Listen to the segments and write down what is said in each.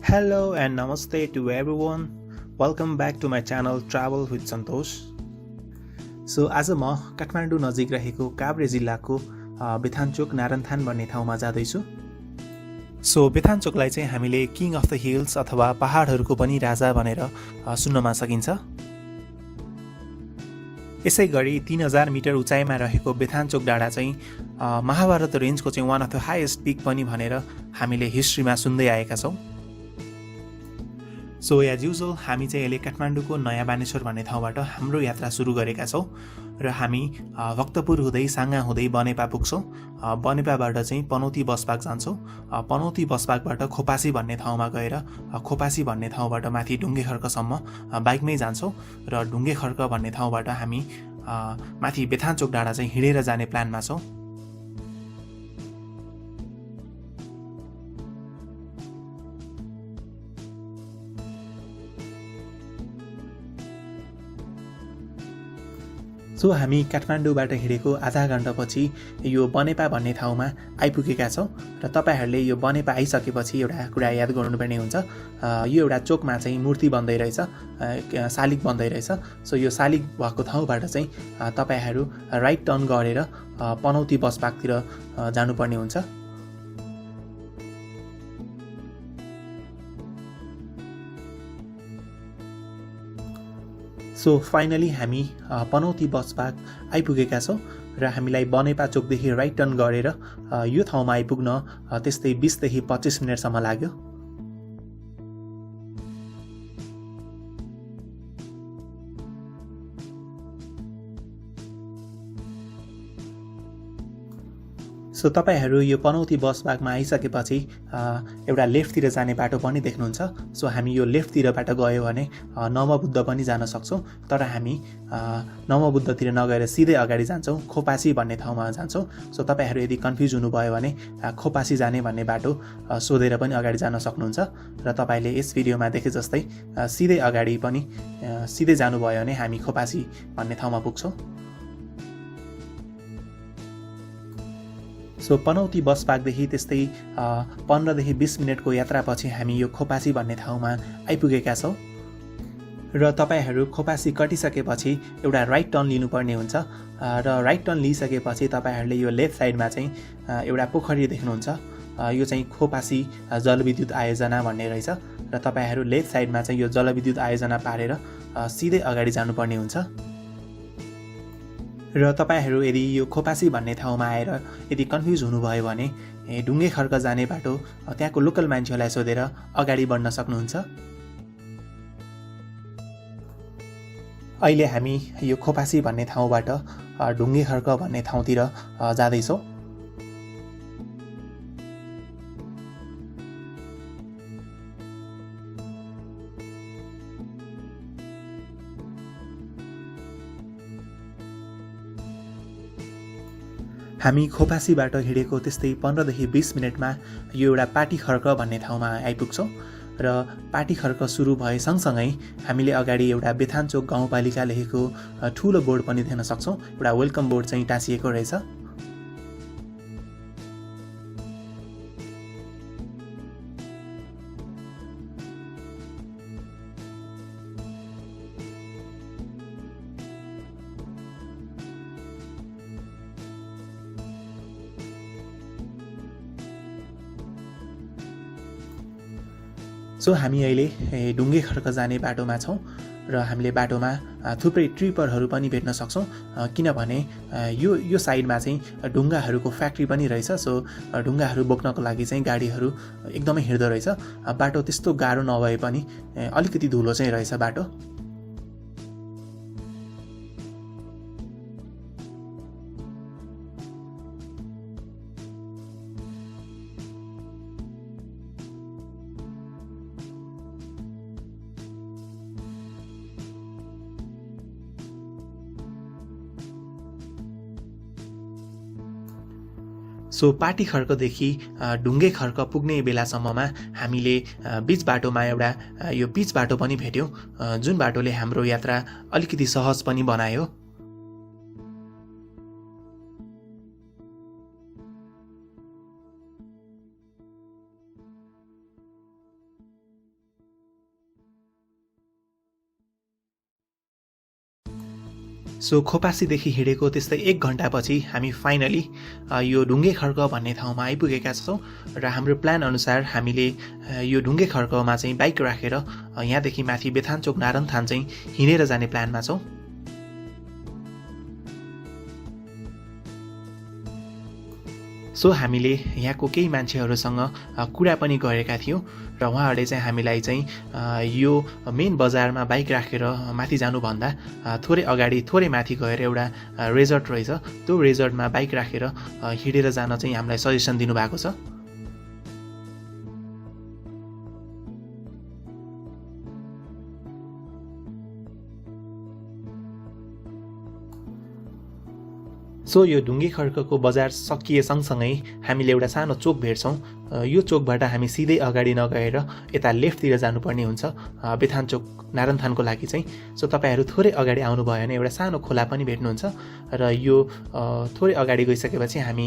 Hello and namaste to everyone. Welcome back to my channel Travel with Santosh. So आज म काठमाडौँ नजिक रहेको काभ्रे जिल्लाको बेथानचोक नारायणथान भन्ने ठाउँमा जाँदैछु। सो बेथानचोकलाई चाहिँ हामीले किङ अफ द हिल्स अथवा पहाडहरूको पनि राजा भनेर सुन्नमा सकिन्छ। यसैगरी 3000 मिटर उचाइमा रहेको बेथानचोक डाँडा चाहिँ महाभारत रेन्जको चाहिँ one of the highest pick पनि भनेर हामीले हिस्ट्रीमा सुन्दै आएका छौँ। सो एज युजुअल हामी चाहिँ अहिले काठमाडौँको नयाँ बानेश्वर भन्ने ठाउँबाट हाम्रो यात्रा सुरु गरेका छौँ र हामी भक्तपुर हुँदै साङ्गा हुँदै बनेपा पुग्छौँ। बनेपाबाट चाहिँ पनौती बसपाक जान्छौँ। पनौती बसपाकबाट खोपासी भन्ने ठाउँमा गएर खोपासी भन्ने ठाउँबाट माथि ढुङ्गे खर्कसम्म बाइकमै जान्छौँ र ढुङ्गे खर्क भन्ने ठाउँबाट हामी माथि बेथानचोक डाँडा चाहिँ हिँडेर जाने प्लानमा छौँ। सो हामी काठमाडौँबाट हिँडेको आधा घण्टापछि यो बनेपा भन्ने ठाउँमा आइपुगेका छौँ र तपाईँहरूले यो बनेपा आइसकेपछि एउटा कुरा याद गर्नुपर्ने हुन्छ। यो एउटा चोकमा चाहिँ मूर्ति बन्दै रहेछ, शालिग बन्दै रहेछ। सो यो शालिग भएको ठाउँबाट चाहिँ तपाईँहरू राइट टर्न गरेर पनौती बसपाकतिर जानुपर्ने हुन्छ। सो फाइनली हामी पनौती बसपाक आइपुगेका छौँ र हामीलाई बनेपा चोकदेखि राइट टर्न गरेर यो ठाउँमा आइपुग्न त्यस्तै 20 देखि 25 मिनटसम्म लाग्यो। सो तपाईँहरू यो पनौती बसपाकमा आइसकेपछि एउटा लेफ्टतिर जाने बाटो पनि देख्नुहुन्छ। सो हामी यो लेफ्टतिरबाट गयो भने नवबुद्ध पनि जान सक्छौँ, तर हामी नवबुद्धतिर नगएर सिधै अगाडि जान्छौँ, खोपासी भन्ने ठाउँमा जान्छौँ। सो तपाईँहरू यदि कन्फ्युज हुनुभयो भने खोपासी जाने भन्ने बाटो सोधेर पनि अगाडि जान सक्नुहुन्छ र तपाईँले यस भिडियोमा देखे जस्तै सिधै अगाडि पनि सिधै जानुभयो भने हामी खोपासी भन्ने ठाउँमा पुग्छौँ। सो पनौती बसपाकदेखि त्यस्तै 15 देखि 20 मिनटको यात्रापछि हामी यो खोपासी भन्ने ठाउँमा आइपुगेका छौँ र तपाईँहरू खोपासी कटिसकेपछि एउटा राइट टर्न लिनुपर्ने हुन्छ र राइट टर्न लिइसकेपछि तपाईँहरूले यो लेफ्ट साइडमा चाहिँ एउटा पोखरी देख्नुहुन्छ। यो चाहिँ खोपासी जलविद्युत आयोजना भन्ने रहेछ र तपाईँहरू लेफ्ट साइडमा चाहिँ यो जलविद्युत आयोजना पारेर सिधै अगाडि जानुपर्ने हुन्छ। र तपाईँहरू यदि यो खोपासी भन्ने ठाउँमा आएर यदि कन्फ्युज हुनुभयो भने ढुङ्गे खर्क जाने बाटो त्यहाँको लोकल मान्छेहरूलाई सोधेर अगाडि बढ्न सक्नुहुन्छ। अहिले हामी यो खोपासी भन्ने ठाउँबाट ढुङ्गे खर्क भन्ने ठाउँतिर जाँदैछौँ। हामी खोपासीबाट हिँडेको त्यस्तै 15 देखि 20 मिनटमा यो एउटा पाटी खर्क भन्ने ठाउँमा आइपुग्छौँ र पाटी खर्क सुरु भए सँगसँगै हामीले अगाडि एउटा बेथानचोक गाउँपालिका लेखेको ठुलो बोर्ड पनि देख्न सक्छौँ। एउटा वेलकम बोर्ड चाहिँ टाँसिएको रहेछ। सो हामी अहिले ढुङ्गे खर्क जाने बाटोमा छौँ र हामीले बाटोमा थुप्रै ट्रिपरहरू पनि भेट्न सक्छौँ, किनभने यो साइडमा चाहिँ ढुङ्गाहरूको फ्याक्ट्री पनि रहेछ। सो ढुङ्गाहरू बोक्नको लागि चाहिँ गाडीहरू एकदमै हिँड्दो रहेछ। बाटो त्यस्तो गाह्रो नभए पनि अलिकति धुलो चाहिँ रहेछ बाटो। सो पाटी खर्कदेखि ढुङ्गे खर्क पुग्ने बेलासम्ममा हामीले बीच बाटोमा एउटा यो पिच बाटो पनि भेट्यौँ, जुन बाटोले हाम्रो यात्रा अलिकति सहज पनि बनायो। सो खोपासीदेखि हिँडेको त्यस्तै 1 घन्टापछि हामी फाइनली यो ढुङ्गे खर्क भन्ने ठाउँमा आइपुगेका छौँ र हाम्रो प्लान अनुसार हामीले यो ढुङ्गे खर्कमा चाहिँ बाइक राखेर यहाँदेखि माथि बेथानचोक नारायणथान चाहिँ हिँडेर जाने प्लानमा छौँ। सो हामीले यहाँको केही मान्छेहरूसँग कुरा पनि गरेका थियौँ र उहाँहरूले चाहिँ हामीलाई चाहिँ यो मेन बजारमा बाइक राखेर माथि जानुभन्दा थोरै अगाडि थोरै माथि गएर एउटा रेजर्ट रहेछ, त्यो रेजर्टमा बाइक राखेर हिँडेर जान चाहिँ हामीलाई सजेसन दिनुभएको छ। सो यो ढुङ्गे खर्कको बजार सकिए सँगसँगै हामीले एउटा सानो चोक भेट्छौँ। यो चोकबाट हामी सिधै अगाडि नगएर यता लेफ्टतिर जानुपर्ने हुन्छ बेथानचोक नारायणथानको लागि चाहिँ। सो तपाईँहरू थोरै अगाडि आउनुभयो भने एउटा सानो खोला पनि भेट्नुहुन्छ र यो थोरै अगाडि गइसकेपछि हामी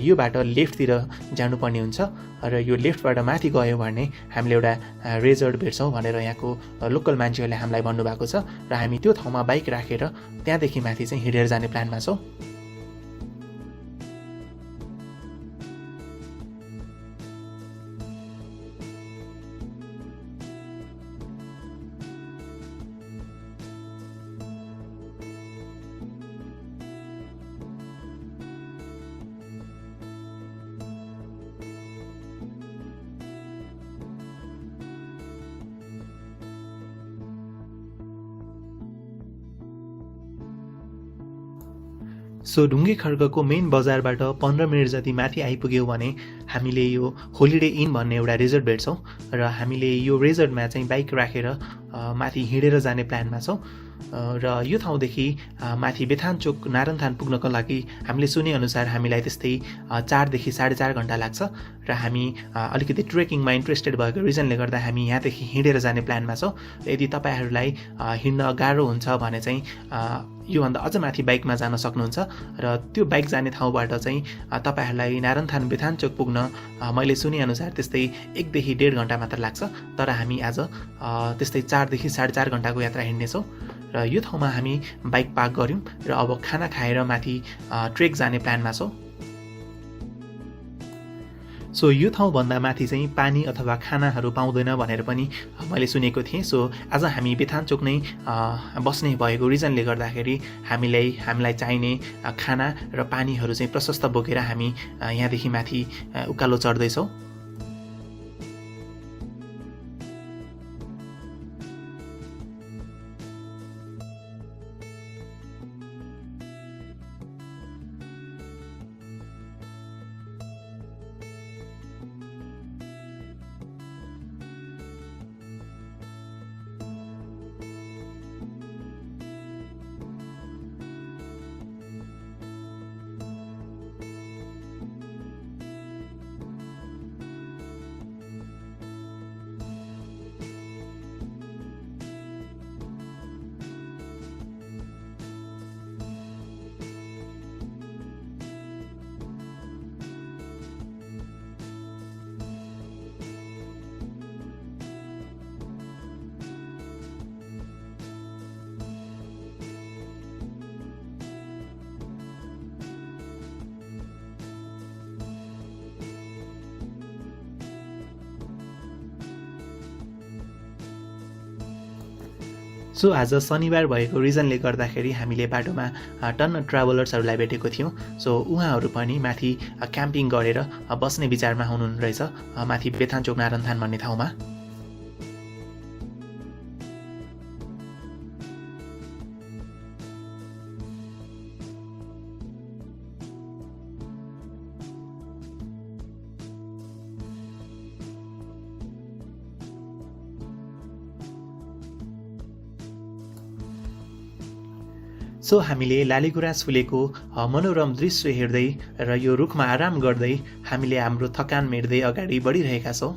यो बाटो लेफ्टतिर जानुपर्ने हुन्छ र यो लेफ्टबाट माथि गयो भने हामीले एउटा रेजर्ट भेट्छौँ भनेर यहाँको लोकल मान्छेहरूले हामीलाई भन्नुभएको छ र हामी त्यो ठाउँमा बाइक राखेर त्यहाँदेखि माथि चाहिँ हिँडेर जाने प्लानमा छौँ। सो ढुङ्गे खर्कको मेन बजारबाट 15 मिनट जति माथि आइपुग्यौँ भने हामीले यो होलिडे इन भन्ने एउटा रिजोर्ट भेट्छौँ र हामीले यो रिजोर्टमा चाहिँ बाइक राखेर माथि हिँडेर जाने प्लानमा छौँ र यो ठाउँदेखि माथि बेथानचोक नारायणथान पुग्नको लागि हामीले सुनेअनुसार हामीलाई त्यस्तै 4 देखि 4.5 घन्टा लाग्छ र हामी अलिकति ट्रेकिङमा इन्ट्रेस्टेड भएको रिजनले गर्दा हामी यहाँदेखि हिँडेर जाने प्लानमा छौँ। यदि तपाईँहरूलाई हिँड्न गाह्रो हुन्छ भने चाहिँ योभन्दा अझ माथि बाइकमा जान सक्नुहुन्छ र त्यो बाइक जाने ठाउँबाट चाहिँ तपाईँहरूलाई नारायणथान बेथानचोक पुग्न मैले सुनेअनुसार त्यस्तै 1 देखि 1.5 घन्टा मात्र लाग्छ। तर हामी आज त्यस्तै 4 देखि 4.5 घन्टाको यात्रा हिँड्नेछौँ र यो ठाउँमा हामी बाइक पार्क गऱ्यौँ र अब खाना खाएर माथि ट्रेक जाने प्लानमा छौँ। सो यो ठाउँभन्दा माथि चाहिँ पानी अथवा खानाहरू पाउँदैन भनेर पनि मैले सुनेको थिएँ। सो आज हामी बेथानचोक नै बस्ने भएको रिजनले गर्दाखेरि हामीलाई चाहिने खाना र पानीहरू चाहिँ प्रशस्त बोकेर हामी यहाँदेखि माथि उकालो चढ्दैछौँ। सो आज शनिबार भएको रिजनले गर्दाखेरि हामीले बाटोमा टन्न ट्राभलर्सहरूलाई भेटेको थियौँ। सो उहाँहरू पनि माथि क्याम्पिङ गरेर बस्ने विचारमा हुनुहुन्न रहेछ माथि बेथानचोक नारायणथान भन्ने ठाउँमा। सो हामीले लालीगुराँस फुलेको मनोरम दृश्य हेर्दै र यो रुखमा आराम गर्दै हामीले हाम्रो थकान मेट्दै अगाडि बढिरहेका छौँ।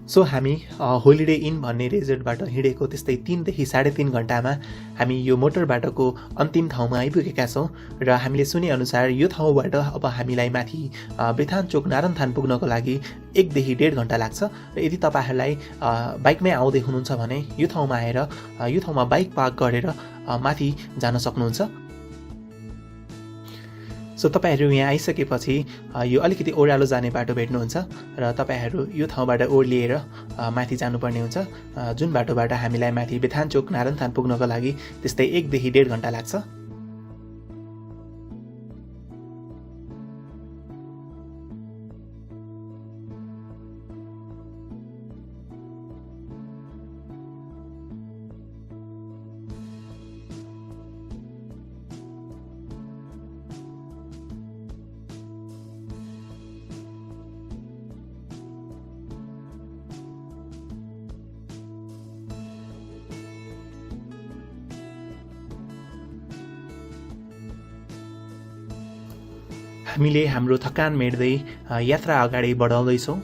सो हामी होलिडे इन भन्ने रिजोर्टबाट हिँडेको त्यस्तै 3 देखि 3.5 घन्टामा हामी यो मोटर बाटोको अन्तिम ठाउँमा आइपुगेका छौँ र हामीले सुनेअनुसार यो ठाउँबाट अब हामीलाई माथि बेथानचोक नारायणथान पुग्नको लागि 1 देखि 1.5 घन्टा लाग्छ र यदि तपाईँहरूलाई बाइकमै आउँदै हुनुहुन्छ भने यो ठाउँमा आएर यो ठाउँमा बाइक पार्क गरेर माथि जान सक्नुहुन्छ। सो तपाईँहरू यहाँ आइसकेपछि यो अलिकति ओह्रालो जाने बाटो भेट्नुहुन्छ र तपाईँहरू यो ठाउँबाट ओर्लिएर माथि जानुपर्ने हुन्छ, जुन बाटोबाट हामीलाई माथि बेथानचोक नारायणथान पुग्नको लागि त्यस्तै 1 देखि 1.5 घन्टा लाग्छ। हामीले हाम्रो थकान मेट्दै यात्रा अगाडि बढाउँदैछौँ।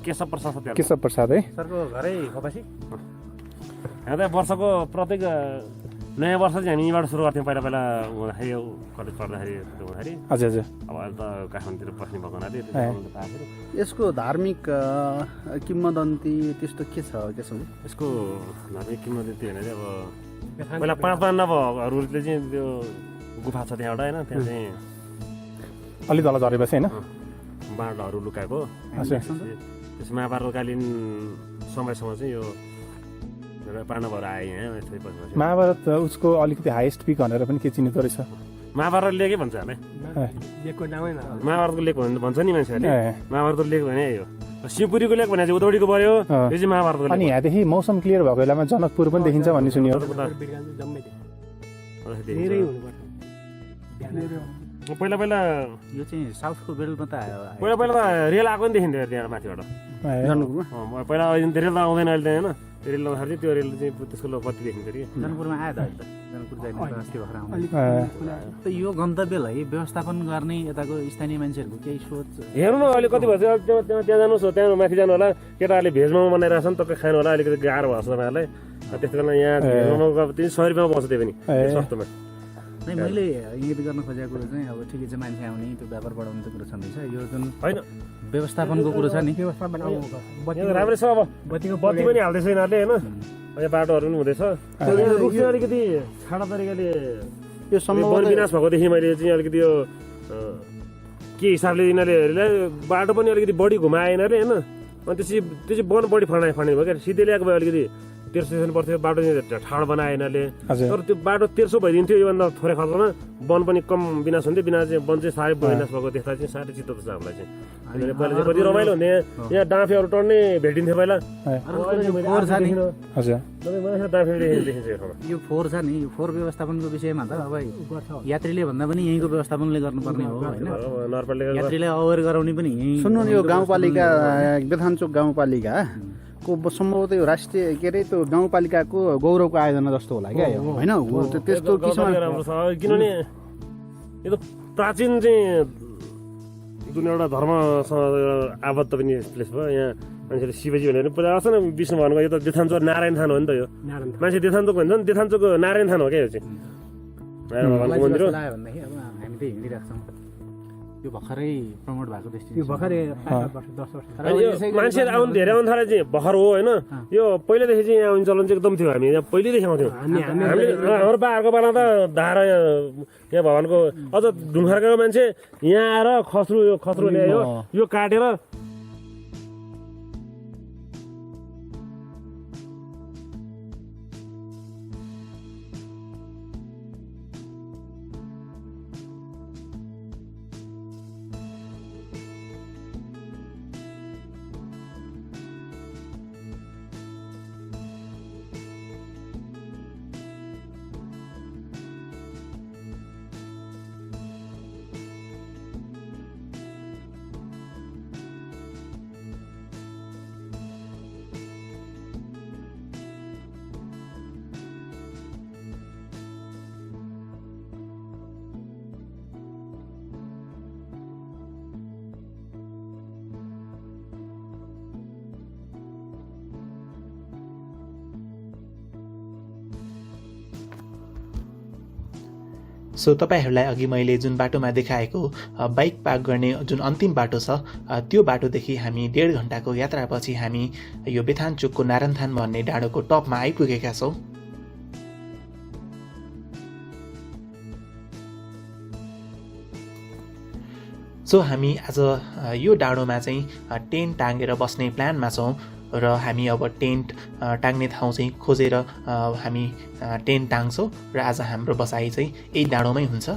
केशव प्रसाद है सरको घरै खपासी यहाँ त वर्षको प्रत्येक नयाँ वर्ष चाहिँ हामी यहीँबाट सुरु गर्थ्यौँ। पहिला पहिला हुँदाखेरि कलेज पढ्दाखेरि हुँदाखेरि हजुर हजुर अब अहिले त काठमाडौँतिर बस्ने भएको हुनाले यसको धार्मिक किम्वदन्ती त्यस्तो के छ त्यसो यसको धार्मिक किम्वदन्ती भने चाहिँ अब पहिला पाण्डवहरूले चाहिँ त्यो गुफा छ त्यहाँबाट होइन, त्यहाँ चाहिँ अलि तल झरेपछि होइन बाणहरू लुकाएको त्यस महाभारतकालीन समयसम्म चाहिँ यो पाण्डवहरू आए यहाँ। महाभारत उसको अलिकति हाइएस्ट पिक भनेर पनि के चिनिँदो रहेछ, महाभारत लेकै भन्छ हामी, महाभारतको लेख भन्छ नि मान्छेहरूले, महाभारतको लेख भने यो शिवपुरीको लेख भने चाहिँ उदौडीको पर्यो, यो चाहिँ महाभारतको। अनि यहाँदेखि मौसम क्लियर भएको बेलामा जनकपुर पनि देखिन्छ भन्ने सुनियो। पहिला पहिला यो चाहिँ साउथको बेल्टमा त पहिला पहिला त रेल आएको नि देखिन्थ्यो त्यहाँ माथिबाट जनकपुरमा। पहिला रेल त आउँदैन अहिले त होइन, त्यो रेल आउँदाखेरि त्यो रेल चाहिँ त्यसको कति देखिन्थ्यो कि जनकपुरमा आयो त अहिले त जनकपुर जाने अस्ति भर्खर आउँछ। यो गन्तव्यलाई व्यवस्थापन गर्ने यताको स्थानीय मान्छेहरूको केही सोच हेर्नु न अहिले कति भन्छ, त्यहाँ जानुहोस्, त्यहाँ माथि जानु होला, केटाहरूले भेज मोमो बनाइरहेको छ नि, तपाईँ खानु होला, अलिकति गाह्रो भएको छ तपाईँहरूलाई। त्यस्तो बेला यहाँ भेज मोमोको 100 रुपियाँमा पाउँछ त्यो पनि सस्तोमा। नै मैले इङ्गित गर्न खोजेको कुरो चाहिँ अब ठिकै चाहिँ मान्छे आउने त्यो व्यापार बढाउने त कुरो छँदैछ, यो जुन होइन व्यवस्थापनको कुरो छ नि राम्रै छ। अब बत्ती पनि हाल्दैछ यिनीहरूले होइन, यहाँ बाटोहरू पनि हुँदैछ, अलिकति छाडा तरिकाले यो सम्भव वन विनाश भएकोदेखि मैले चाहिँ अलिकति यो के हिसाबले यिनीहरूले बाटो पनि अलिकति बढी घुमाए यिनीहरूले होइन, अनि त्यो चाहिँ वन बढी फर्ने भयो क्या, सिधै ल्याएको भयो अलिकति तेर्सो स्टेसन पर्थ्यो, बाटो चाहिँ ठाड बनाए यिनीहरूले, तर त्यो बाटो तेर्सो भइदिन्थ्यो, योभन्दा थोरै खर्चमा वन पनि कम विनाश हुन्थ्यो, बिना चाहिँ वन चाहिँ साह्रै विनाश भएको देख्दा चाहिँ साह्रै चित्त छ हामीलाई चाहिँ। पहिला चाहिँ कति रमाइलो हुन्थ्यो, यहाँ डाँफेहरू टन्नै भेटिन्थ्यो पहिला, यो फोहोर छ नि, यो फोहोर व्यवस्थापनको विषयमा त अब यात्रीले भन्दा पनि यहीँको व्यवस्थापनले गर्नुपर्ने हो होइन, यात्रीलाई अवेर गराउने पनि यहीँ। सुन्नु यो गाउँपालिका बेथानचोक गाउँपालिका को सम्भवतः यो राष्ट्रिय के अरे त्यो गाउँपालिकाको गौरवको आयोजना जस्तो होला क्या होइन, त्यस्तो राम्रो छ किनभने यो त प्राचीन चाहिँ जुन एउटा धर्मसँग आबद्ध पनि प्लेस भयो। यहाँ मान्छेले शिवजी भनेर पहिला आउँछ न, विष्णु भगवानको, यो त देथानचोक नारायण थान हो नि त, यो मान्छे देथानचोक भन्छ नि, देथानचोक नारायण थान हो क्या यो चाहिँ नारायण भगवानको मन्दिर हो। यो भर्खरै प्रमोट भएको यो डेस्टिनेसन भर्खरै 5 वर्ष 10 वर्ष तर अनि यो यसै गरी मान्छेहरू आउनु धेरै आउनु थाले चाहिँ भर्खर हो होइन यो पहिलेदेखि चाहिँ यहाँ आउने चलन चाहिँ एकदम थियो हामी यहाँ पहिलेदेखि आउँथ्यौँ हामीले हाम्रो बाहरूको बेला त धारा यहाँ भगवानको अझ ढुङ्खरको मान्छे यहाँ आएर खस्रो ल्यायो यो काटेर सो तपाईँहरूलाई अघि मैले जुन बाटोमा देखाएको बाइक पार्क गर्ने जुन अन्तिम बाटो छ त्यो बाटोदेखि हामी 1.5 घन्टाको यात्रापछि हामी यो बेथानचुकको नारायणथान भन्ने डाँडोको टपमा आइपुगेका छौँ। सो हामी आज यो डाँडोमा चाहिँ टेन्ट टाँगेर बस्ने प्लानमा छौँ र हामी अब टेन्ट टाङ्ने ठाउँ चाहिँ खोजेर हामी टेन्ट टाङ्छौँ र आज हाम्रो बसाइ चाहिँ यही डाँडोमै हुन्छ।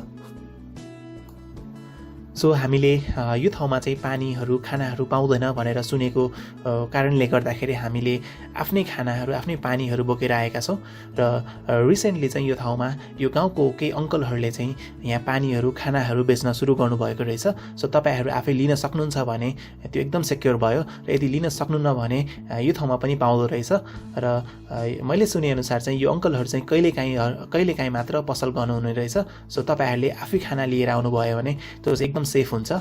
सो हामीले यो ठाउँमा चाहिँ पानीहरू खानाहरू पाउँदैन भनेर सुनेको कारणले गर्दाखेरि हामीले आफ्नै खानाहरू आफ्नै पानीहरू बोकेर आएका छौँ र रिसेन्टली चाहिँ यो ठाउँमा यो गाउँको केही अङ्कलहरूले चाहिँ यहाँ पानीहरू खानाहरू बेच्न सुरु गर्नुभएको रहेछ। सो तपाईँहरू आफै लिन सक्नुहुन्छ भने त्यो एकदम सेक्योर भयो र यदि लिन सक्नुहुन्न भने यो ठाउँमा पनि पाउँदो रहेछ र मैले सुनेअनुसार चाहिँ यो अङ्कलहरू चाहिँ कहिलेकाहीँ मात्र पसल गर्नुहुने रहेछ। सो तपाईँहरूले आफै खाना लिएर आउनुभयो भने त्यो चाहिँ एकदम सेफ हुन्छ।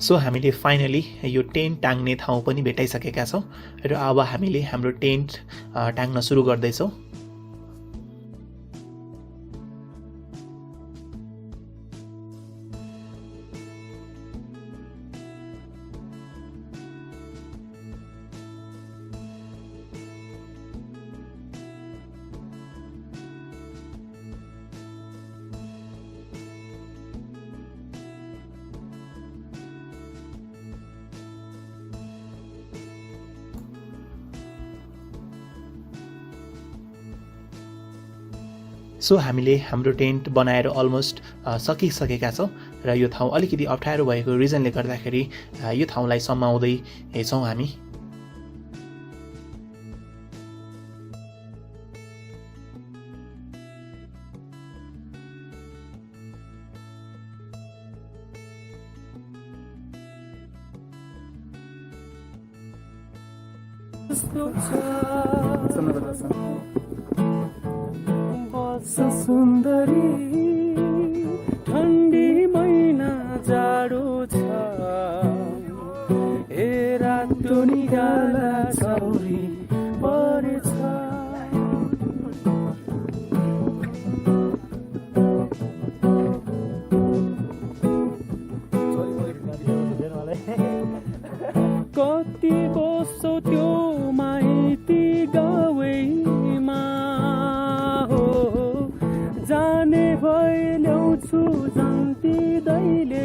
सो हामीले फाइनली यो टेन्ट टाङ्ने ठाउँ पनि भेटाइसकेका छौँ र अब हामीले हाम्रो टेन्ट टाङ्न सुरु गर्दैछौँ। सो हामीले हाम्रो टेन्ट बनाएर अलमोस्ट सकिसकेका छौँ र यो ठाउँ अलिकति अप्ठ्यारो भएको रिजनले गर्दाखेरि यो ठाउँलाई सम्माउँदै छौँ हामी। सुन्दरी ठन्डी महिना जाडो छ ए रातो निगाला छौरी परेछ कति बस्छौ त्यो माइती गाउँमा जाने भए ल्याउँछु जान्ती दैले।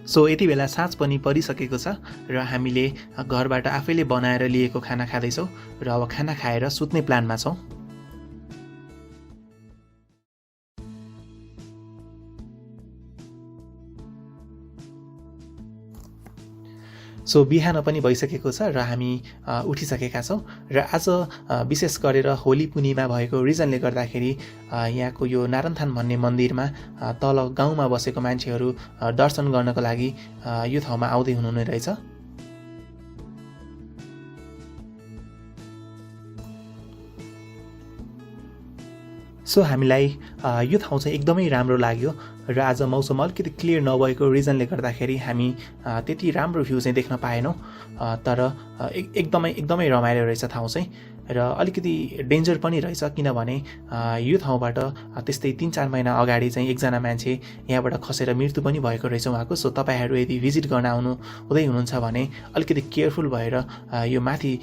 सो यति बेला साँझ पनि परिसकेको छ र हामीले घरबाट आफैले बनाएर लिएको खाना खाँदैछौँ र अब खाना खाएर सुत्ने प्लानमा छौँ। सो बिहान पनि भइसकेको छ र हामी उठिसकेका छौँ र आज विशेष गरेर होली पूर्णिमा भएको रिजनले गर्दाखेरि यहाँको यो नारायणथान भन्ने मन्दिरमा तल गाउँमा बसेको मान्छेहरू दर्शन गर्नको लागि यो ठाउँमा आउँदै हुनुहुने रहेछ। सो हामीलाई यो ठाउँ चाहिँ एकदमै राम्रो लाग्यो र आज मौसम अलिकति क्लियर नभएको रिजनले गर्दाखेरि हामी त्यति राम्रो भ्यू चाहिँ देख्न पाएनौँ तर एकदमै रमाइलो रहेछ ठाउँ चाहिँ र अलिकति डेन्जर पनि रहेछ किनभने यो ठाउँबाट त्यस्तै 3-4 महिना अगाडि चाहिँ एकजना मान्छे यहाँबाट खसेर मृत्यु पनि भएको रहेछ उहाँको। सो तपाईँहरू यदि भिजिट गर्न आउनु हुँदै हुनुहुन्छ भने अलिकति केयरफुल भएर यो माथि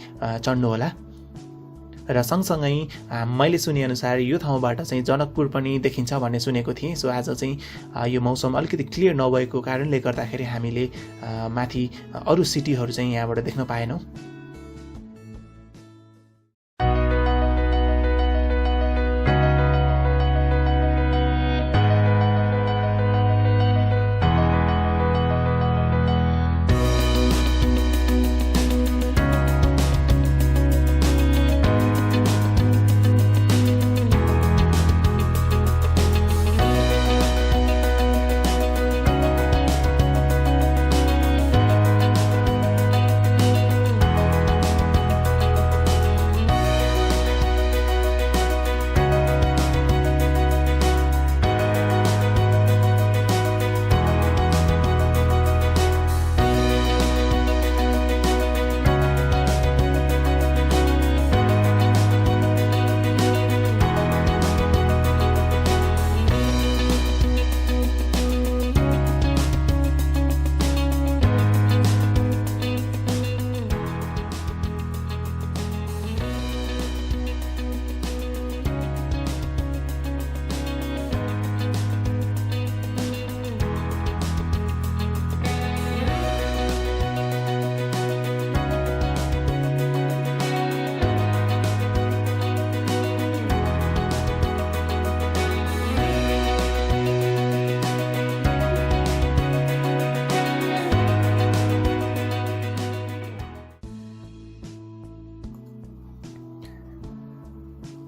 चढ्नु होला। र सँगसँगै मैले सुनेअनुसार यो ठाउँबाट चाहिँ जनकपुर पनि देखिन्छ भन्ने सुनेको थिएँ। सो आज चाहिँ यो मौसम अलिकति क्लियर नभएको कारणले गर्दाखेरि हामीले माथि अरू सिटीहरू चाहिँ यहाँबाट देख्न पाएनौँ।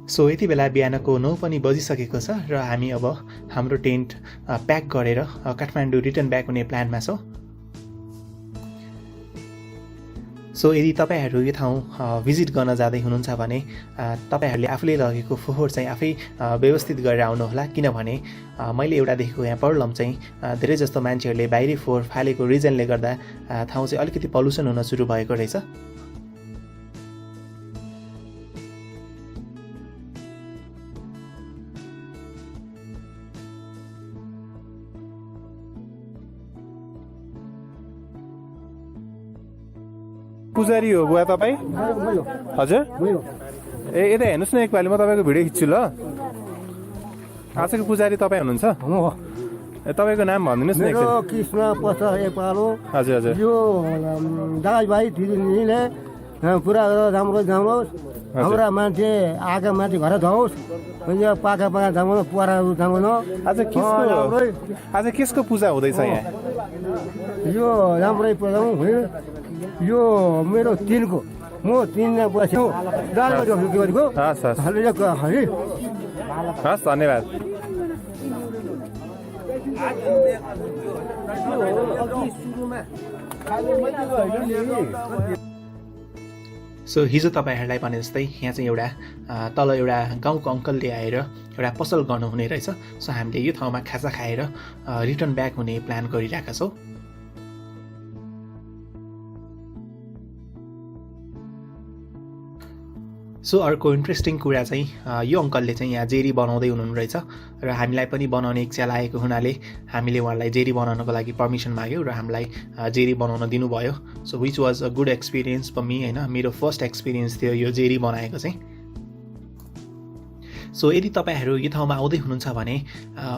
सो यति बेला बिहानको 9 पनि बजिसकेको छ र हामी अब हाम्रो टेन्ट प्याक गरेर काठमाडौँ रिटर्न ब्याक हुने प्लानमा छौँ। सो यदि तपाईँहरू यो ठाउँ भिजिट गर्न जाँदै हुनुहुन्छ भने तपाईँहरूले आफूले लगेको फोहोर चाहिँ आफै व्यवस्थित गरेर आउनुहोला किनभने मैले एउटा देखेको यहाँ प्रब्लम चाहिँ धेरै जस्तो मान्छेहरूले बाहिरी फोहोर फालेको रिजनले गर्दा ठाउँ चाहिँ अलिकति पल्युसन हुन सुरु भएको रहेछ। पुजारी हो बुवा तपाईँ? हजुर ए यता हेर्नुहोस् न एकपालि म तपाईँको भिडियो खिच्छु ल। आजको पुजारी तपाईँ हुनुहुन्छ? तपाईँको नाम भनिदिनुहोस् न। कृष्ण प्रसाद नेपालो। हजुर हजुर। यो दाजुभाइ दिदीले पुरा राम्रो जाओस्, हाम्रा मान्छे आएका मान्छे घर जाओस्, यो पाका पाका जाउँ पुवाराहरू जाउँ। आज केसको पूजा हुँदैछ यहाँ? यो राम्रै पुजाउँ। यो मेरो 3 को म 3 बस्यो गरेको। हस् धन्यवाद। सो हिजो तपाईँहरूलाई भने जस्तै यहाँ चाहिँ एउटा तल एउटा गाउँको अङ्कलले आएर एउटा पसल गर्नुहुने रहेछ। सो हामीले यो ठाउँमा खाजा खाएर रिटर्न ब्याक हुने प्लान गरिरहेका छौँ। सो अर्को इन्ट्रेस्टिङ कुरा चाहिँ यो अङ्कलले चाहिँ यहाँ जेरी बनाउँदै हुनुहुने रहेछ र हामीलाई पनि बनाउने इच्छा लागेको हुनाले हामीले उहाँलाई जेरी बनाउनको लागि पर्मिसन माग्यौँ र हामीलाई जेरी बनाउन दिनुभयो। So which was a good experience for me होइन, मेरो फर्स्ट एक्सपिरियन्स थियो यो जेरी बनाएको चाहिँ। सो यदि तपाईँहरू यो ठाउँमा आउँदै हुनुहुन्छ भने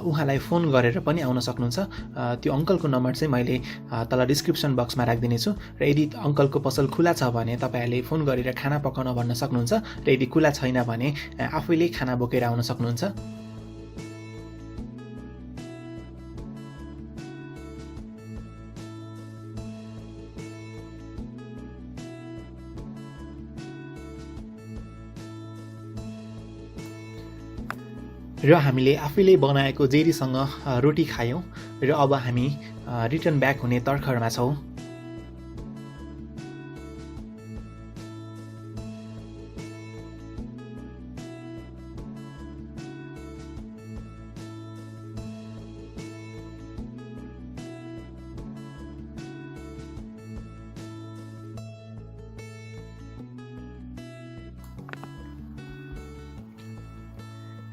उहाँलाई फोन गरेर पनि आउन सक्नुहुन्छ। त्यो अङ्कलको नम्बर चाहिँ मैले तल डिस्क्रिप्सन बक्समा राखिदिनेछु र यदि अङ्कलको पसल खुला छ भने तपाईँहरूले फोन गरेर खाना पकाउन भन्न सक्नुहुन्छ र यदि खुला छैन भने आफैले खाना बोकेर आउन सक्नुहुन्छ। र हामीले आफैले बनाएको जेरीसँग रोटी खायौँ र अब हामी रिटर्न ब्याक हुने तर्खरमा छौँ।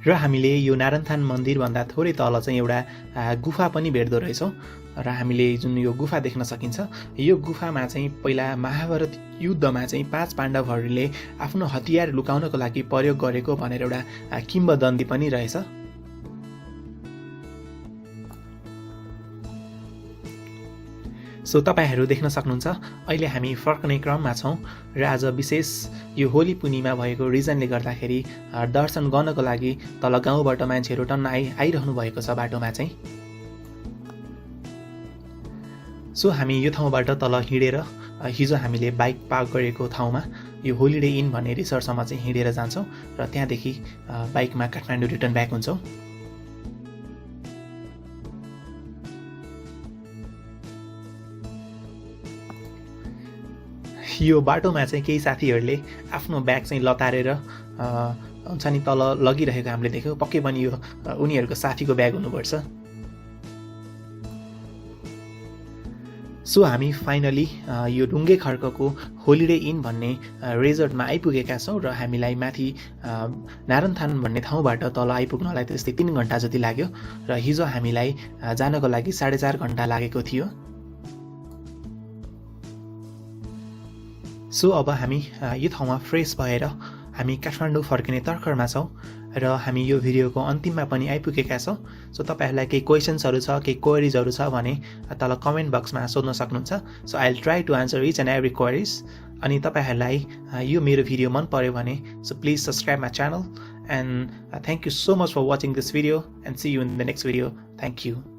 र हामीले यो नारायणथान मन्दिरभन्दा थोरै तल चाहिँ एउटा गुफा पनि भेट्दो रहेछौँ र हामीले जुन यो गुफा देख्न सकिन्छ यो गुफामा चाहिँ पहिला महाभारत युद्धमा चाहिँ 5 पाण्डवहरूले आफ्नो हतियार लुकाउनको लागि प्रयोग गरेको भनेर एउटा किम्वदन्ती पनि रहेछ। सो तपाईहरू देख्न सक्नुहुन्छ अहिले हामी फर्कने क्रममा छौँ र आज विशेष यो होली पूर्णिमा भएको रिजनले गर्दाखेरि दर्शन गर्नको लागि तल गाउँबाट मान्छेहरू टन्न आइरहनु भएको छ बाटोमा चाहिँ। सो हामी यो ठाउँबाट तल हिँडेर हिजो हामीले बाइक पार्क गरेको ठाउँमा यो होलिडे इन भन्ने रिसोर्टसम्म चाहिँ हिँडेर जान्छौँ र त्यहाँदेखि बाइकमा काठमाडौँ रिटर्न ब्याक हुन्छौँ। यो बाटोमा चाहिँ केही साथीहरूले आफ्नो ब्याग चाहिँ लतारेर हुन्छ नि तल लगिरहेको हामीले देख्यौँ। पक्कै पनि यो उनीहरूको साथीको ब्याग हुनुपर्छ। सो हामी फाइनली यो ढुङ्गे खर्कको होलिडे इन भन्ने रिजोर्टमा आइपुगेका छौँ र हामीलाई माथि नारायणथान भन्ने ठाउँबाट तल आइपुग्नलाई त्यस्तै 3 घन्टा जति लाग्यो र हिजो हामीलाई जानको लागि 4.5 घन्टा लागेको थियो। सो अब हामी यो ठाउँमा फ्रेस भएर हामी काठमाडौँ फर्किने तर्खरमा छौँ र हामी यो भिडियोको अन्तिममा पनि आइपुगेका छौँ। सो तपाईँहरूलाई केही क्वेसन्सहरू छ केही क्वेरिजहरू छ भने तल कमेन्ट बक्समा सोध्न सक्नुहुन्छ। So I will try to answer each and every queries. अनि तपाईँहरूलाई यो मेरो भिडियो मन पर्यो भने so please subscribe my channel and thank you so much for watching this video and see you in the next video. Thank you.